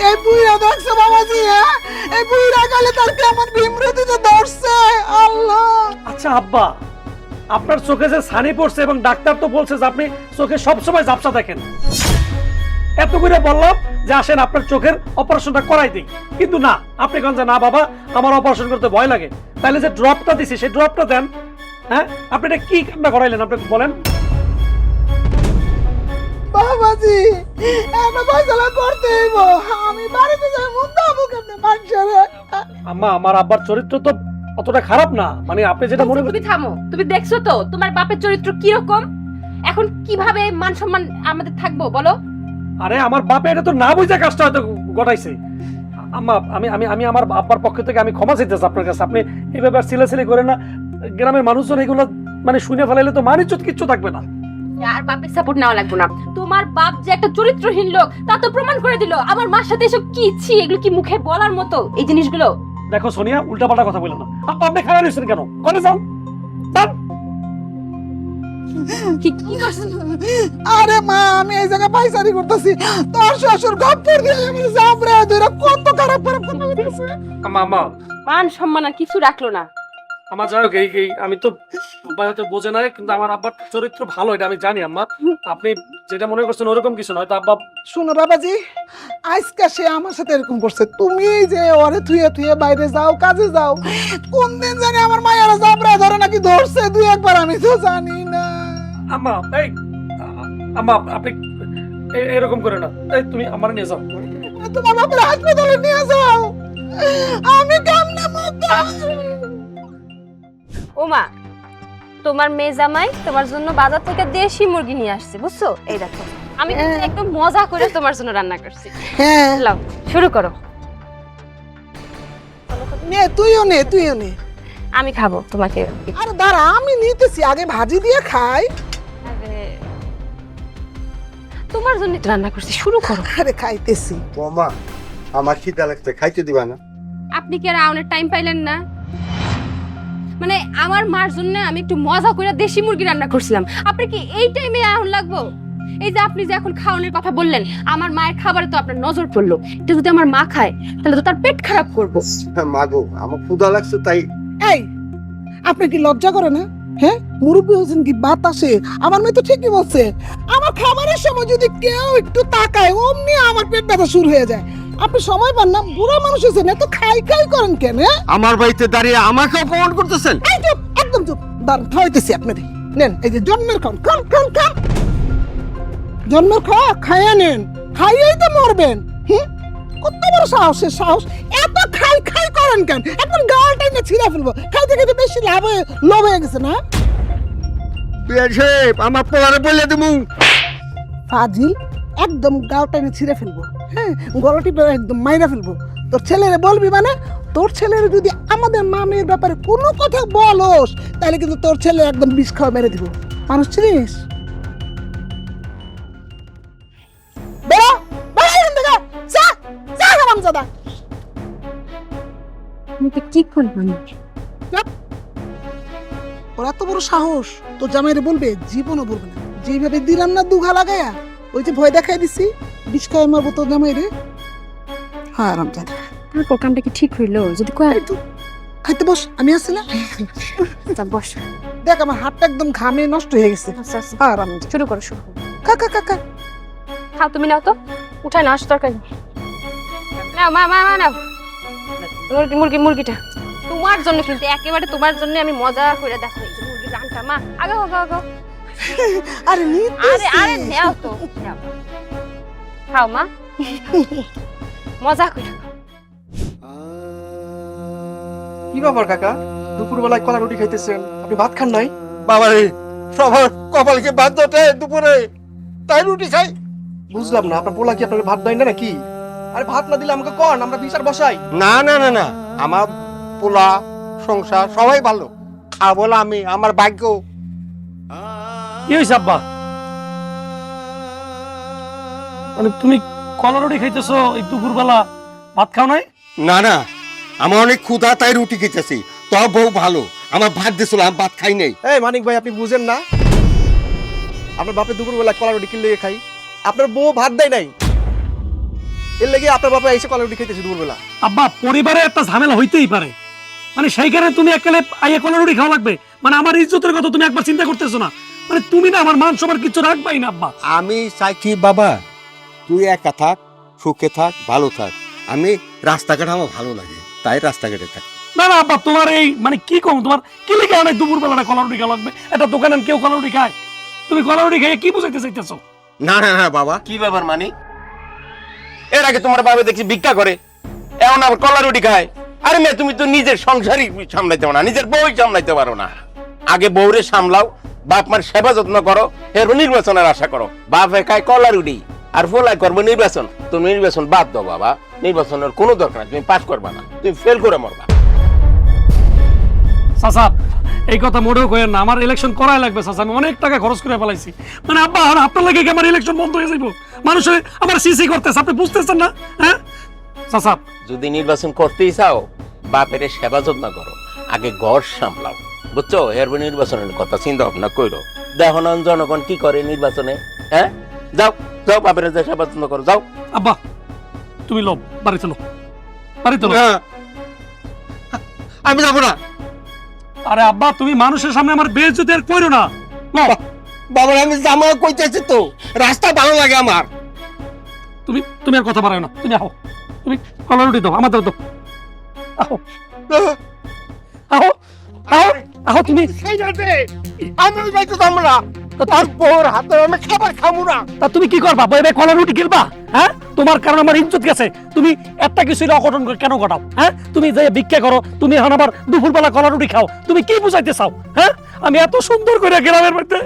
এই বুইরা দেখছো বাবাজি? হ্যাঁ, এই বুইরা গেলে তার কেমন বিমৃতিতে ধরছে। আল্লাহ। আচ্ছা আব্বা, আপনার চোখে যে ছানি পড়ছে এবং ডাক্তার তো বলছে যে আপনি চোখে সবসময় ঝাপসা দেখেন। এত করে বললাম যে আসেন আপনার চোখের অপারেশনটা করাই দিই, কিন্তু না, আপনি কোন যে না বাবা আমার অপারেশন করতে ভয় লাগে। তাহলে যে ড্রপটা দিছি সেই ড্রপটা দেন। হ্যাঁ, আপনি এটা কি কান্না করাইলেন আপনি বলেন? বাবাজি একটা ফয়সালা করতে হইব। আমি বাড়িতে যাই মুন্দাবো কেমনে মানুষের? আম্মা, আমার আব্বার চরিত্র তো অতটা খারাপ না, মানে আপনি যেটা মনে তুমি থামো। তুমি দেখছো তো তোমার বাপের চরিত্র কি রকম। এখন কিভাবে মান সম্মান আমাদের থাকবো বলো? আরে আমার বাপে এটা তো না বুঝে কাজটা হয়তো ঘটাইছে। আম্মা, আমি আমি আমি আমার আব্বার পক্ষ থেকে আমি ক্ষমা চাইতেছি আপনার কাছে। আপনি এই ব্যাপার সিলেসিলি করে না, গ্রামের মানুষজন এগুলো মানে শুনে ফেলাইলে তো মানিজ্জত কিচ্ছু থাকবে না। আর বাপের সাপোর্ট নেওয়া লাগবে না। তোমার বাপ যে একটা চরিত্রহীন লোক তা তো প্রমাণ করে দিল। আমার মার সাথে এসব কি ছি, এগুলো কি মুখে বলার মতো এই জিনিসগুলো? দেখো সোনিয়া, উল্টাপাল্টা কথা বললো না। আপনি খারাপ হয়েছেন কেন? করে যান যান। কি কি করছেন? আরে মা, আমি এই জায়গায় পাইচারি করতেছি, তোর শ্বশুর গপ্পর দিয়ে আমি জাবরে ধরে কত খারাপ খারাপ কথা বলতেছে। আম্মা আম্মা, মান সম্মান আর কিছু রাখলো না। আমার যাই হোক, এই আমি তো হয়তো বোঝে নাই, কিন্তু আমার আব্বার চরিত্র ভালো, এটা আমি জানি আম্মা। আপনি যেটা মনে করছেন ওরকম কিছু নয় তো আব্বা। শোনো বাবাজি, আজকে সে আমার সাথে এরকম করছে। তুমি যে ওরে থুয়ে থুয়ে বাইরে যাও, কাজে যাও, কোন দিন জানি আমার মায়েরা জাবরা ধরে নাকি ধরছে দুই একবার, আমি তো জানি না। আম্মা এই আম্মা, আপনি এরকম করে না। এই তুমি আমার নিয়ে যাও। তোমার বাপের হাসপাতালে নিয়ে যাও, আমি কেমনে মরতাম। ওমা, তোমার মেয়ে জামাই তোমার জন্য বাজার থেকে দেশি মুরগি নিয়ে আসছে, বুঝছো? এই দেখো, আমি কিন্তু একদম মজা করে তোমার জন্য রান্না করছি। হ্যাঁ, লাও, শুরু করো। নে তুইও নে, তুইও নে। আমি খাবো তোমাকে। আরে দাঁড়া, আমি নিতেছি, আগে ভাজি দিয়ে খাই। আরে, তোমার জন্য তো রান্না করছি, শুরু করো। আরে খাইতেছি। বৌমা, আমার খিদা লাগছে, খাইতে দিবা না? আপনি কি আর আউনের টাইম পাইলেন না? মানে আমার মার জন্য আমি একটু মজা করে দেশি মুরগি রান্না করছিলাম, আপনি কি এই টাইমে আউন লাগবো? এই যে আপনি যে এখন খাওয়ানোর কথা বললেন, আমার মায়ের খাবারে তো আপনার নজর পড়লো। এটা যদি আমার মা খায় তাহলে তো তার পেট খারাপ করবো। মাগো, আমার ক্ষুধা লাগছে তাই। এই, আপনি কি লজ্জা করে না? হ্যাঁ মুরব্বী হোসেন কি বাতাসে? আমার মেয়ে তো ঠিকই বলছে, আমার খাবারের সময় যদি কেউ একটু তাকায় অমনি আমার পেট ব্যথা শুরু হয়ে যায়। আপনি সময় পান না, বুড়া মানুষ হয়েছেন, এত খাই খাই করেন কেন? হ্যাঁ? আমার বাড়িতে দাঁড়িয়ে আমাকে অপমান করতেছেন? এই চুপ, একদম চুপ। দাঁড়ান, খাওয়াইতেছি আপনাদের। নেন, এই যে জন্মের খান, খান খান খান। জন্মের খাওয়া খাইয়া নেন, খাইয়েই তো মরবেন। কত বড় সাহসের সাহস! এত খাই খাই করেন কেন? একদম গালটাই না ছিঁড়া ফেলবো। খাইতে খাইতে বেশি লোভ হয়ে গেছে না? বিয়ান সাহেব, আমার পোলারে বলে দিমু। ফাজিল, একদম গালটাই না ছিঁড়ে ফেলবো। হ্যাঁ, গলাটি একদম মাইরা ফেলবো। তোর ছেলেরে বলবি মানে? তোর ছেলের যদি আমাদের মামের ব্যাপারে কোনো কথা বলস তাহলে কিন্তু তোর ছেলে একদম বিষ খাওয়া মেরে দিব। মানুষ চিনিস? বেরো, বেরো এখান থেকে। যা, যা হারামজাদা। আমি তো কি করবো? ওর এত বড় সাহস, তোর জামাইরে বলবে? জীবনও বলবে না। যেভাবে দিলাম না দুঘা লাগায়া, ওই যে ভয় দেখাই দিছি, বিষ খাওয়া মারবো তোর জামাইরে। হ্যাঁ হারামজাদা। তারপর কামটা কি ঠিক হইলো? যদি কয় এই তো, খাইতে বস, আমি আছি না? তা বস। দেখ আমার হাতটা একদম ঘামে নষ্ট হয়ে গেছে। আচ্ছা আচ্ছা, হ্যাঁ হারামজাদা। শুরু করো শুরু করো। খা খা খা খা। খাও, তুমি নাও তো, উঠায় নাও তরকারি নাও। মা মা মা নাও মুরগিটা তোমার জন্য, কিন্তু একেবারে তোমার জন্য আমি মজা করে দেখো এই যে মুরগির রানটা। মা আগাও আগাও আগাও। আরে আরে আরে নাও তো, নাও খাও মা, মজা করে। কি ব্যাপার কাকা, দুপুরবেলায় কলা রুটি খাইতেছেন, আপনি ভাত খান নাই? বাবারে, সবার কপালকে বাদ দে দুপুরে, তাই রুটি খাই। বুঝলাম না, আপনার পোলা কি আপনাকে ভাত দেয় না নাকি? আরে ভাত না দিলে আমাকে কন, আমরা বিচার বসাই। না না না না, আমার পোলা সংসার সবাই ভালো, খাবো না আমি, আমার ভাগ্য। কি হয়েছে আব্বা? মানে তুমি কলা রুটি খাইতেছো এই দুপুরবেলা, ভাত খাও নাই? না না, আমার অনেক ক্ষুধা, তাই রুটি খেতেছি। তোর বউ ভালো, আমার ভাত দিছিল, আমি ভাত খাই নাই। এই মানিক ভাই, আপনি বুঝেন না? আপনার বাপে দুপুরবেলা কলা রুটি কিনলে খাই, আপনার বউ ভাত দেয় নাই, এর লেগে আপনার বাপে এসে কলা রুটি খাইতেছে দুপুরবেলা। আব্বা, পরিবারে একটা ঝামেলা হইতেই পারে, মানে সেইখানে তুমি একালে আইয়া কলা রুটি খাওয়া লাগবে? মানে আমার ইজ্জতের কথা তুমি একবার চিন্তা করতেছো না? মানে তুমি না আমার মান সবার কিছু রাখবাই না আব্বা। আমি চাইছি বাবা, তুই একা থাক, সুখে থাক, ভালো থাক। আমি রাস্তাঘাট আমার ভালো লাগে, তাই রাস্তাঘাটে থাক। না না আব্বা, তোমার এই মানে কি কম, তোমার কি লিখে অনেক দুপুরবেলা কলা রুটি খাওয়া লাগবে? একটা দোকানে কেউ কলা রুটি খায়? তুমি কলা রুটি খাইয়ে কি বুঝাইতে চাইতেছো? না না না বাবা, কি ব্যাপার মানি? এর আগে তোমার বাবা দেখছি ভিক্ষা করে, এখন আবার কলা রুটি খায়। আরে মেয়ে, তুমি তো নিজের সংসারই সামলাইতে পারো না, নিজের বউই সামলাইতে পারো না। আগে বউরে সামলাও, বাপ মার সেবা যত্ন করো, এরপর নির্বাচনের আশা করো। বাপে খায় কলা রুটি আর ফোলাই করবো নির্বাচন। তুমি নির্বাচন বাদ দাও বাবা, নির্বাচনের কোনো দরকার নাই, তুমি পাস করবা না, তুমি ফেল করে মরবা। চাচা, এই কথা মোটেও কইেন না, আমার ইলেকশন করাই লাগবে চাচা, আমি অনেক টাকা খরচ করে ফেলাইছি। মানে আব্বা, আর আপনার লাগে কি আমার ইলেকশন বন্ধ হয়ে যাইব? মানুষের আমার সিসি করতেছে, আপনি বুঝতেছেন না? হ্যাঁ চাচা, যদি নির্বাচন করতেই চাও, বাপের সেবা যত্ন করো, আগে ঘর সামলাও, বুঝছো? এরপর নির্বাচনের কথা চিন্তা ভাবনা করো। দেখো না জনগণ কি করে নির্বাচনে। হ্যাঁ, যাও যাও, বাপের যে সেবা যত্ন করো, যাও। আব্বা তুমি লো, বাড়ি চলো, বাড়ি চলো। না, আমি যাবো না। আরে আব্বা, তুমি মানুষের সামনে আমার বেইজ্জতি আর কইরো না। লো, বাবা, আমি জামা কইতেছি তো, রাস্তা ভালো লাগে আমার। তুমি আর কথা বাড়াও না, তুমি আহো, তুমি কলা রুটি দাও, আমার দাও দাও, আহো আহো আহো আহো, তুমি আমি যাইতে যাবো না, তার বউর হাতে আমি খাবার খাবো না। তা তুমি কি করবা? বইবে কলা রুটি খেলবা? হ্যাঁ, তোমার কারণে আমার ইজ্জত গেছে। তুমি একটা কিছু অঘটন কেন ঘটাও? হ্যাঁ, তুমি যে ভিক্ষা করো, তুমি এখন আবার দুপুরবেলা কলা রুটি খাও, তুমি কি বুঝাইতে চাও? হ্যাঁ, আমি এত সুন্দর করে গ্রামের মধ্যে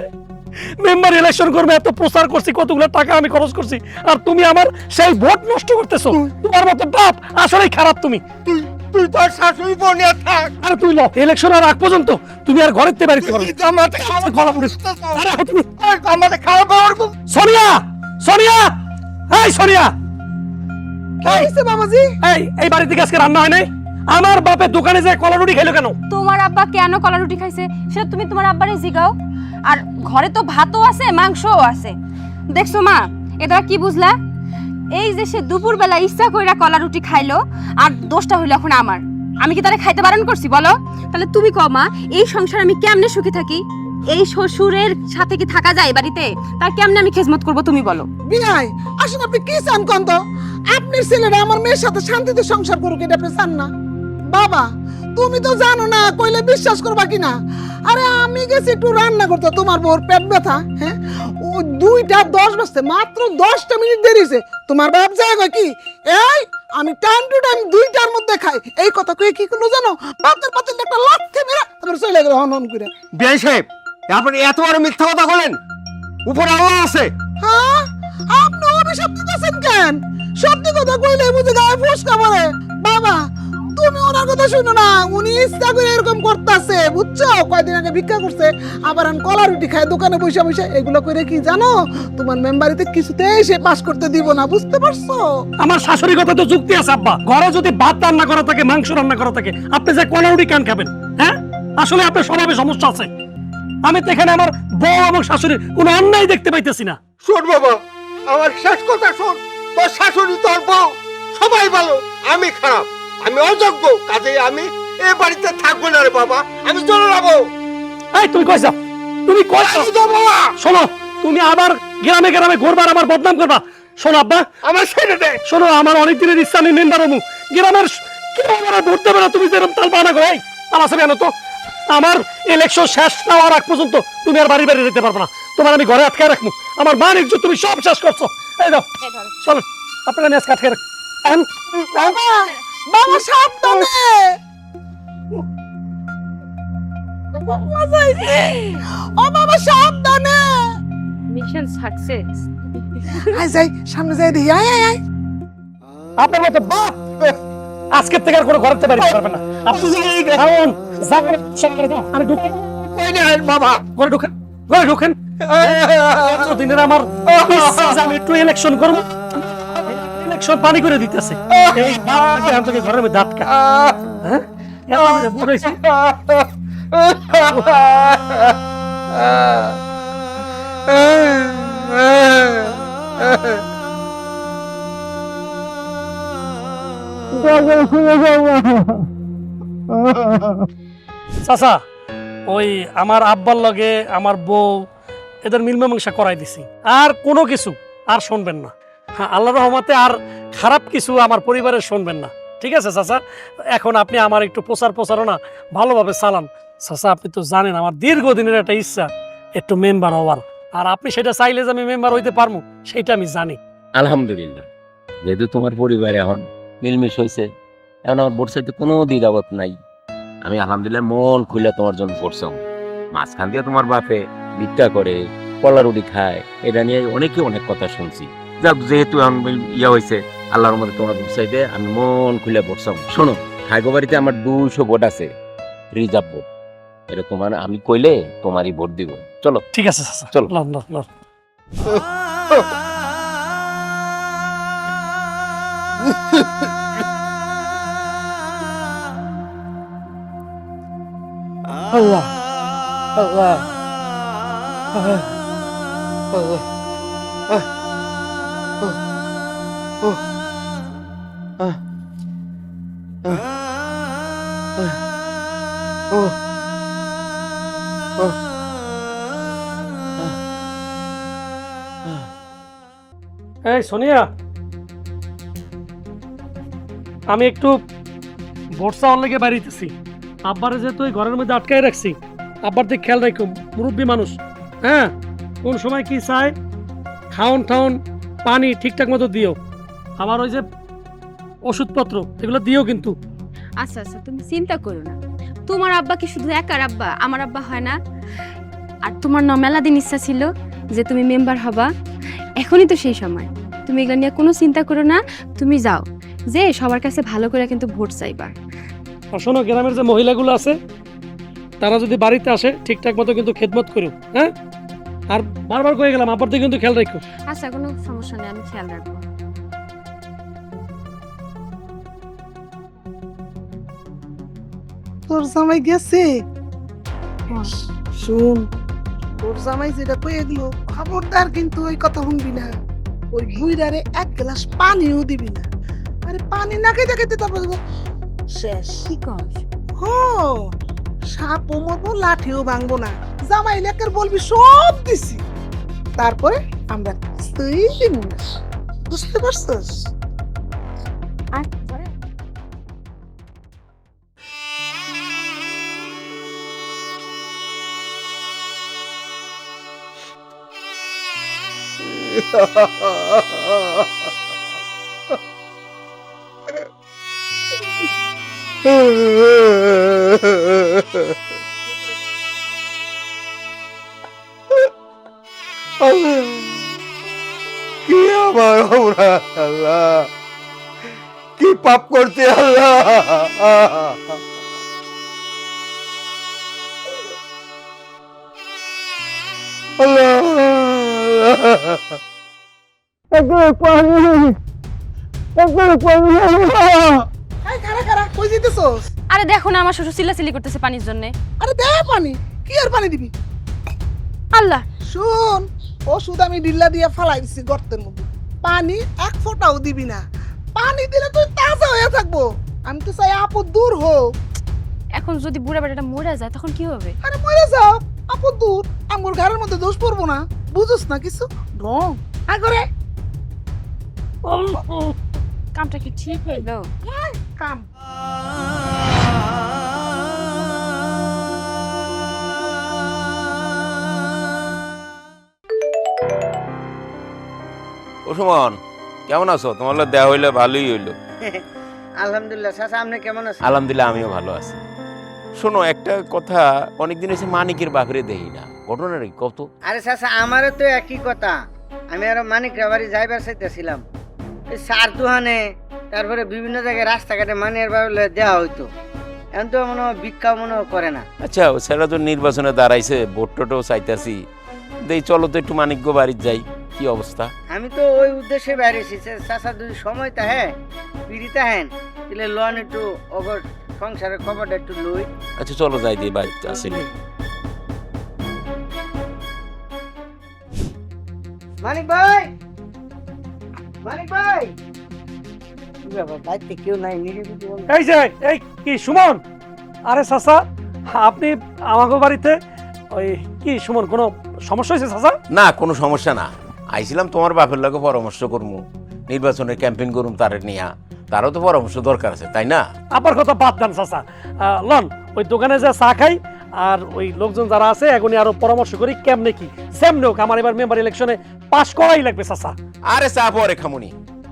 মেম্বার ইলেকশন করবে, এত প্রচার করছি, কতগুলো টাকা আমি খরচ করছি, আর তুমি আমার সেই ভোট নষ্ট করতেছো। তোমার মতো বাপ আসলেই খারাপ। তুমি তুই তোর শাশুড়ি বনে থাক। আরে তুই ল, ইলেকশন আর আগ পর্যন্ত তুমি আর ঘরের থেকে বাড়িতে পারবে। জামাতে কলা রুটি, আরে আহো তুমি। আমাদের খাওয়া পাওয়ার সোনিয়া, সোনিয়া, এই সোনিয়া, কি হইছে বাবাজি? এই বাড়ি থেকে আজকে রান্না হয় নাই? আমার বাপের দোকানে যায় কলা রুটি খাইলো কেন? তোমার আব্বা কেন কলা রুটি খাইছে সেটা তুমি তোমার আব্বারে জিগাও। আর ঘরে তো ভাতও আছে, মাংসও আছে। দেখছো মা, এটা কি বুঝলা? এই যে সে দুপুরবেলা ইচ্ছা কইরা কলা রুটি খাইলো, আর দোষটা হইলো এখন আমার। আমি কি তারে খাইতে বারণ করছি বলো? তাহলে তুমি কও মা, এই সংসারে আমি কেমনে সুখী থাকি? এই শ্বশুরের সাথে কি থাকা যায় বাড়িতে? তার কেমনে আমি খেজমত করব তুমি বলো? বিয়াই আসলে আপনি কি চান কোন তো? আপনার ছেলেরা আমার মেয়ের সাথে শান্তিতে সংসার করুক, এটা আপনি চান না? বাবা তুমি তো জানো না, কইলে বিশ্বাস করবা কিনা। আরে আমি গেছি একটু রান্না করতে, তোমার বউর পেট ব্যথা, হ্যাঁ ও 2:10 বাজতে মাত্র 10টা মিনিট দেরি হয়েছে। তোমার বাপ যায় কি এই আমি টাইম টু টাইম 2টার মধ্যে খাই, এই কথা কয়ে কি করলো জানো? বাপের পাতিল একটা লাথি মেরে তারপর চলে গেল হন হন করে। বিআই সাহেব, আপনি এত বড় মিথ্যা কথা বলেন, উপরে আল্লাহ আছে। হ্যাঁ আপনি অভিশাপ দিতেছেন কেন? সত্যি কথা কইলে বুঝে গায়ে ফুসকা পড়ে। বাবা তুমি ওনার কথা শুনো না, উনি ইচ্ছা করে এরকম করতেছে বুঝছো? কয়দিন আগে ভিক্ষা করছে, আবার আন কলা রুটি খায় দোকানে বসে বসে। এগুলো করে কি জানো, তোমার মেম্বারিতে কিছুতেই সে পাস করতে দিব না, বুঝতে পারছো? আমার শাশুড়ির কথা তো যুক্তি আছে আব্বা। ঘরে যদি ভাত রান্না করা থাকে, মাংস রান্না করা থাকে, আপনি যে কলাউডি কেন খাবেন? হ্যাঁ, আসলে আপনার স্বভাবে সমস্যা আছে। আমি তো এখানে আমার বউ এবং শাশুড়ির কোনো অন্যায় দেখতে পাইতেছি না। শোন বাবা, আমার শেষ কথা শোন। তোর শাশুড়ি, তোর বউ সবাই ভালো, আমি খারাপ, আমি অযোগ্য, কাজেই আমি এ বাড়িতে থাকবো না রে বাবা, আমি চলে যাবো। এই তুমি কইছ, তুমি কইছ শোনো, তুমি আবার গ্রামে গ্রামে ঘুরবার, আমার বদনাম করবা। শোনো আব্বা, আমার ছেড়ে দে। শোনো, আমার অনেক দিনের ইচ্ছা আমি মেম্বার হবো গ্রামের। কেউ আমার ভোট দেবে না, তুমি যেরকম তাল বানা করো। তাল আছে কেন তো? আমার ইলেকশন শেষ না হওয়ার আগ পর্যন্ত তুমি আর বাড়ি বাড়ি যেতে পারবে না। তোমার আমি ঘরে আটকে রাখবো। আমার মান ইজ্জত তুমি সব শেষ করছো। এই দাও, চলো আপনারা নিয়ে আজকে আটকে রাখ। বাবা বাবা সাবধানে। ও বাবা সাবধানে। Mission success. আয় যাই, সামনে যাই দেখি। আয় আয় আয়। আপনার মতো বাপ আজকের থেকে আর কোনো ঘরে বাড়ি পারবে না। আপনি খাওন, যাবেন, সকালে যাও। আমি ঢুকেন বাবা, ঘরে ঢুকেন, ঘরে ঢুকেন। এতদিনের আমার ইচ্ছা যে আমি একটু ইলেকশন করবো, ইলেকশন পানি করে দিতেছে। এই বাপকে আমি তোকে ঘরের মধ্যে আটকা। হ্যাঁ, এত বড় হয়েছে। চাচা, ওই আমার আব্বার লগে আমার বউ এদের মিলমীমাংসা করাই দিছি। আর কোনো কিছু আর শুনবেন না। হ্যাঁ, আল্লাহর রহমতে আর খারাপ কিছু আমার পরিবারের শুনবেন না। ঠিক আছে চাচা? এখন আপনি আমার একটু প্রচারণা ভালোভাবে চালান। চাচা, আপনি তো জানেন আমার দীর্ঘদিনের একটা ইচ্ছা একটু মেম্বার হওয়ার। আর আপনি সেটা চাইলে যে আমি মেম্বার হইতে পারবো, সেটা আমি জানি। আলহামদুলিল্লাহ, যেহেতু তোমার পরিবারে এখন মিলমিশ হয়েছে, এখন আমার ভোট চাইতে কোনো দ্বিধাবোধ নাই। আমি আলহামদুলিল্লাহ মন খুলে তোমার জন্য করছাম। মাঝখান দিয়ে তোমার বাপে ভিক্ষা করে, কলা রুটি খায়, এটা নিয়ে অনেকে অনেক কথা শুনছি। যাক, যেহেতু এখন ইয়া হয়েছে, আল্লাহর মধ্যে তোমার ভোট চাইতে আমি মন খুলে ভোটছাম। শোনো, খাইগো বাড়িতে আমার 200 ভোট আছে, রিজার্ভ ভোট। এটা তোমার, আমি কইলে তোমারই ভোট দিব। চলো। ঠিক আছে চাচা, চলো। লন, লন, লন। আল্লাহ আল্লাহ এই সোনিয়া, আমি একটু বর্ষা হল লেগে বাড়িতেছি। আব্বারে যেহেতু ওই ঘরের মধ্যে আটকাই রাখছি, আব্বার দিকে খেয়াল রাখো, মুরব্বী মানুষ। হ্যাঁ, কোন সময় কি চায়, খাওন ঠাউন পানি ঠিকঠাক মতো দিও। আবার ওই যে ওষুধপত্র এগুলো দিও কিন্তু। আচ্ছা আচ্ছা, তুমি চিন্তা করো না। তোমার আব্বা কি শুধু একার আব্বা? আমার আব্বা হয় না? আর তোমার না মেলা দিন ইচ্ছা ছিল যে তুমি মেম্বার হবা, এখনই তো সেই সময়। তুমি এগুলো নিয়ে কোনো চিন্তা করো না। তুমি যাও, যে সবার কাছে ভালো করে কিন্তু ভোট চাইবা। আর শোনো, গ্রামের যে মহিলাগুলো আছে তারা যদি বাড়িতে আসে ঠিকঠাক মতো কিন্তু খেদমত করো। হ্যাঁ, আর বারবার কয়ে গেলাম আব্বার দিকে কিন্তু খেয়াল রাখো। আচ্ছা, কোনো সমস্যা নেই, আমি খেয়াল রাখবো। তোর জামাই গেছে? শুন, তোর জামাই যেটা কয়ে দিল, খবরদার কিন্তু ওই কথা শুনবি না। ওই বুইড়ারে 1 গ্লাস পানিও দিবি না। আরে পানি না খেতে খেতে তারপর শেষ। কি কস? হো সাপও মতো লাঠিও ভাঙবো না, জামাই লেকের বলবি সব দিছি, তারপরে আমরা কিছুই দিব না, বুঝতে পারছস? আর পরে কি আমার অপরাধ আল্লাহ, কি পাপ করতে আল্লাহ। এই খারা খারা কই যেতেছস? আরে দেখো না, আমার শ্বশুর চিল্লাচিল্লি করতেছে পানির জন্য। আরে দে পানি, কি আর পানি দিবি? আল্লাহ, শুন, ওষুধ আমি ডিল্লা দিয়ে ফালাই দিছি গর্তের মধ্যে, পানি এক ফোঁটাও দিবি না, পানি দিলে তুই তাজা হয়ে থাকবো। আমি তো চাই আপদ দূর হোক। এখন যদি বুড়া বেটাটা মরে যায় তখন কি হবে? আরে মরে যাও, আপদ দূর, আমার ঘরের মধ্যে দোষ পড়বো না, বুঝোস না কিছু? ঢং আগরে কামটা কি ঠিক হইলো? কাম। ও সুমন, কেমন আছো? তোমার লোক দেওয়া হইলে ভালোই হইলো। আলহামদুলিল্লাহ। চাচা আপনি কেমন আছেন? আলহামদুলিল্লাহ, আমিও ভালো আছি। শোনো, একটা কথা, অনেকদিন এসে মানিকের বাপরে দেখি না, ঘটনা রে কত? আরে চাচা আমারও তো একই কথা, আমি আরো মানিকরা বাড়ি যাইবার চাইতেছিলাম, এই সার দোহানে তারপরে বিভিন্ন জায়গায় রাস্তাঘাটে মানিয়ার বাবলে দেওয়া হইতো, এখন তো মনে হয় ভিক্ষা মনে হয় করে না। আচ্ছা, ও ছেলেরা তো নির্বাচনে দাঁড়াইছে, ভোট টোটও চাইতাছি, দেই চলো তো একটু মানিক্য বাড়ির যাই। কি অবস্থা? আমি তো ওই উদ্দেশ্যে বাইরেছি চাচা, যদি সময় তাহে পিড়িতে হেন তাহলে লোন একটু অগর সংসারের খবরটা একটু লই। আচ্ছা চলো যাই দিয়ে বাড়িতে আসেনি। মানিক ভাই, মানিক ভাই, কি ব্যাপার, বাড়িতে কেউ নাই, নিরিবিলি বন্ধ। এই যে, এই কি সুমন? আরে চাচা, আপনি আমাকে বাড়িতে ওই কি সুমন, কোনো সমস্যা হয়েছে চাচা? না, কোনো সমস্যা না, আইছিলাম তোমার বাপের লগে পরামর্শ করবো, নির্বাচনের ক্যাম্পেইন করুম তারে নিয়া, তারও তো পরামর্শ দরকার আছে, তাই না? আবার কথা বাদ দেন চাচা, লন ওই দোকানে যা চা খাই, আর ওই লোকজন যারা আছে এখনই আরো পরামর্শ করি কেমনে কি সেমনে হোক, আমার এবার মেম্বার ইলেকশনে পাস করাই লাগবে চাচা। আরে চা পরে খামুনি,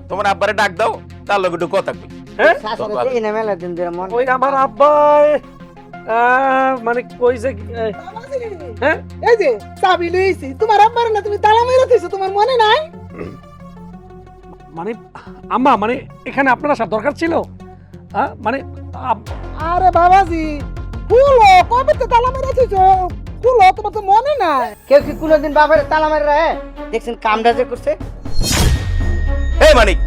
তোমার আব্বারে ডাক দাও, তার লগে একটু কথা কই। হ্যাঁ, চাচারে দেখি না মেলা দিন ধরে মন। ওই আমার আব্বা মানে কই যে হ্যাঁ, এই যে চাবি লইছি, তোমার আব্বার না, তুমি তালা মেরে দিছো, তোমার মনে নাই? মানে আম্মা, মানে এখানে আপনার আসার দরকার ছিল? মানে আরে বাবাজি, খুলো, কবে তো তালা মেরে দিছো, খুলো, তোমার তো মনে নাই? কেউ কি কোনোদিন বাপের তালা মারে রাখে? দেখছেন কামটা যে করছে। এই মানিক,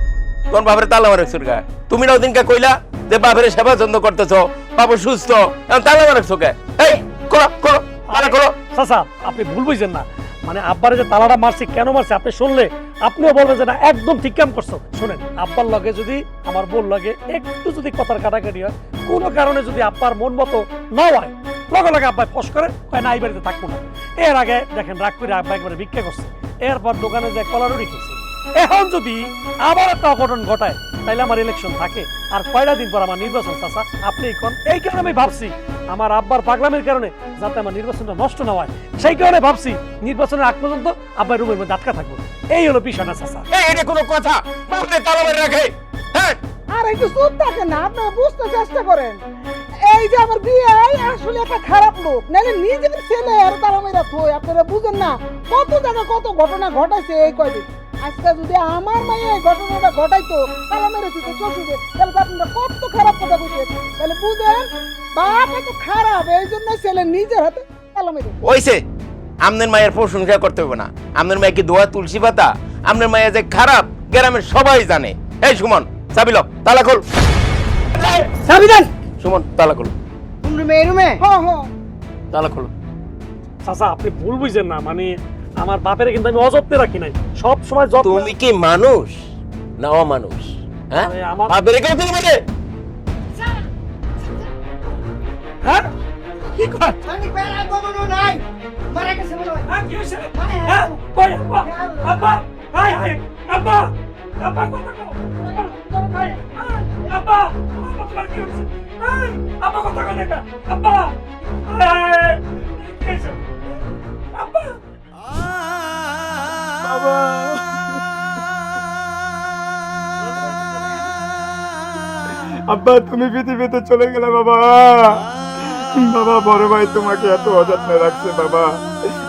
তোমার বাপের তালা মারেছো কে? তুমি না ওদিনকে কইলা যে বাপের সেবা যত্ন করতেছো, বাবা সুস্থ, এখন তালা মারেছো কে? এই করো করো, তালা করো। চাচা আপনি ভুল বুঝছেন না, মানে আব্বারে যে তালাটা মারছি, কেন মারছি আপনি শুনলে আপনিও বলবেন যে না একদম ঠিক কাম করছো। শুনেন, আব্বার লগে যদি আমার বোন লাগে একটু যদি কথার কাটাকাটি হয়, কোনো কারণে যদি আব্বার মন মতো না হয়, লগে লগে আব্বাই ফস করে কয় না এই বাড়িতে থাকবো না। এর আগে দেখেন রাগ করে আব্বা একবারে ভিক্ষা করছে, এরপর দোকানে যায় কলারুড়ি খেয়েছে। এখন যদি আবার একটা অঘটন ঘটায় তাইলে আমার ইলেকশন থাকে, আর কয়টা দিন পর আমার নির্বাচন। চাচা আপনি কোন, এই কারণে আমি ভাবছি আমার আব্বার পাগলামির কারণে যাতে আমার নির্বাচনটা নষ্ট না হয়, সেই কারণে ভাবছি নির্বাচনের আগ পর্যন্ত আব্বার রুমের মধ্যে আটকা থাকবো। এই হলো বিষয়টা চাচা। এই এটা কোনো কথা? বাপরে তালা মেরে রাখে? হ্যাঁ, আর একটু চুপ থাকেন না, আপনারা বুঝতে চেষ্টা করেন। এই যে আমার বিয়ে আসলে একটা খারাপ লোক, নাহলে নিজের ছেলে আর তালা মেরা থই, আপনারা বুঝেন না কত জায়গা কত ঘটনা ঘটাইছে এই কয়দিন। আজকে যদি আমার মায়ের এই ঘটনাটা ঘটাইতো, তালা মেরে দিত শ্বশুরে, তাহলে তো আপনারা কত খারাপ কথা বলছেন। তাহলে বুঝেন বাপ এত খারাপ, এই জন্য ছেলে নিজের হাতে তালা মেরে। ওইছে আমনের মায়ের প্রশংসা করতে হবে না, আমনের মায়ের কি দোয়া তুলসী পাতা? আমনের মায়ের যে খারাপ গ্রামের সবাই জানে। এই সুমন, চাবি লক, তালা খোল। চাবি দেন। সুমন, তালা খোল, কোন রুমে? এই রুমে? হ্যাঁ হ্যাঁ, তালা খোল। চাচা আপনি ভুল বুঝছেন না, মানে আমার বাপের কিন্তু আমি অযত্নে রাখি নাই, সব সময় যত্ন। তুমি কি মানুষ না অমানুষ? হ্যাঁ, আরে আমার- বাপের কেউ তুমি মানে হ্যাঁ কি কয় মানে বেড়া কমানো নাই মারা গেছে মনে হয় হ্যাঁ কি হয়েছে হ্যাঁ কই আব্বা আব্বা হাই হাই আব্বা আব্বা কথা কও হাই আব্বা তোমার কি হয়েছে আব্বা কথা কও না আব্বা হাই কি হয়েছে আব্বা আব্বা তুমি পৃথিবীতে চলে গেলে বাবা। বাবা বড় ভাই তোমাকে এত অযত্নে রাখছে বাবা,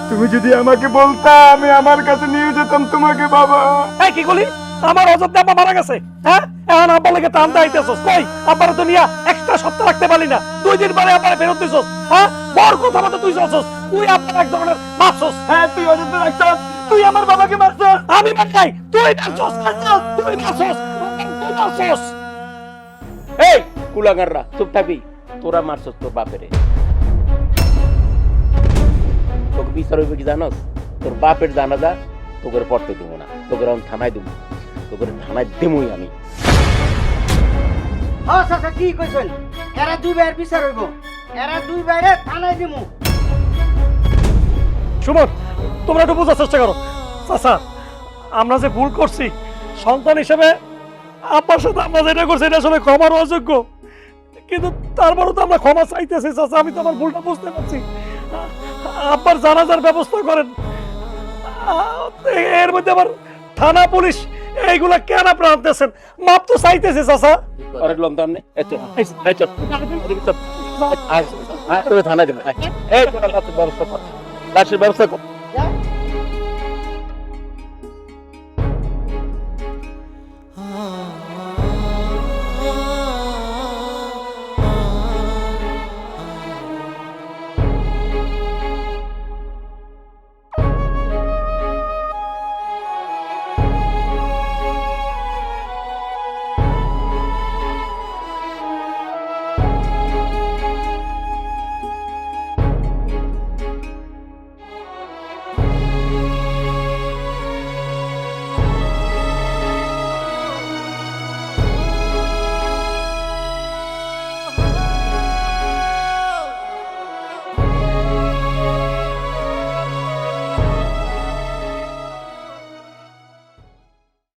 তুমি যদি আমাকে বলতা আমি আমার কাছে নিয়ে যেতাম তোমাকে বাবা। এই কি বলি আমার অযত্নে আব্বা মারা গেছে হ্যাঁ এখন আব্বা লাগে টান দাইতেছস কই আব্বার দুনিয়া একটা সপ্তাহ রাখতে পারলি না 2 দিন পরে আব্বারে ফেরত দিছস হ্যাঁ বড় কথা মতো তুই চলছস তুই আব্বার এক ধরনের মারছস হ্যাঁ তুই অযত্নে রাখছস, তুই আমার বাবাকে মারছস। আমি মার নাই তুই মারছস তুই মারছস তুই মারছস এই কুলাগাররা চুপ থাকবি, তোরা মারছস তোর বাপেরে। তোকে বিচার হইবে কি জানোস? তোর বাপের জানাজা তোকে পড়তে দেবো না, তোকে আমি থানায় দেবো, তোকে থানায় দেবই আমি। হ্যাঁ চাচা কি কইছেন এরা দুই ভাইয়ের বিচার হইব এরা দুই ভাইরে থানায় দিমু সুমন তোমরা একটু বোঝার চেষ্টা করো চাচা আমরা যে ভুল করছি সন্তান হিসেবে আব্বার সাথে আমরা যেটা করছি এটা আসলে ক্ষমার অযোগ্য, কিন্তু তারপরেও তো আমরা ক্ষমা চাইতেছি চাচা। আমি তো আমার ভুলটা বুঝতে পারছি, আব্বার জানাজার ব্যবস্থা করেন। এর মধ্যে আবার থানা পুলিশ এইগুলা কেন আপনারা আনতেছেন? মাপ তো চাইতেছে চাচা। আরে লন্ডন নে এত এত ওদিকে চল আয় আয় তোকে থানায় দেবো। এই তোরা লাশের ব্যবস্থা কর, লাশের ব্যবস্থা কর।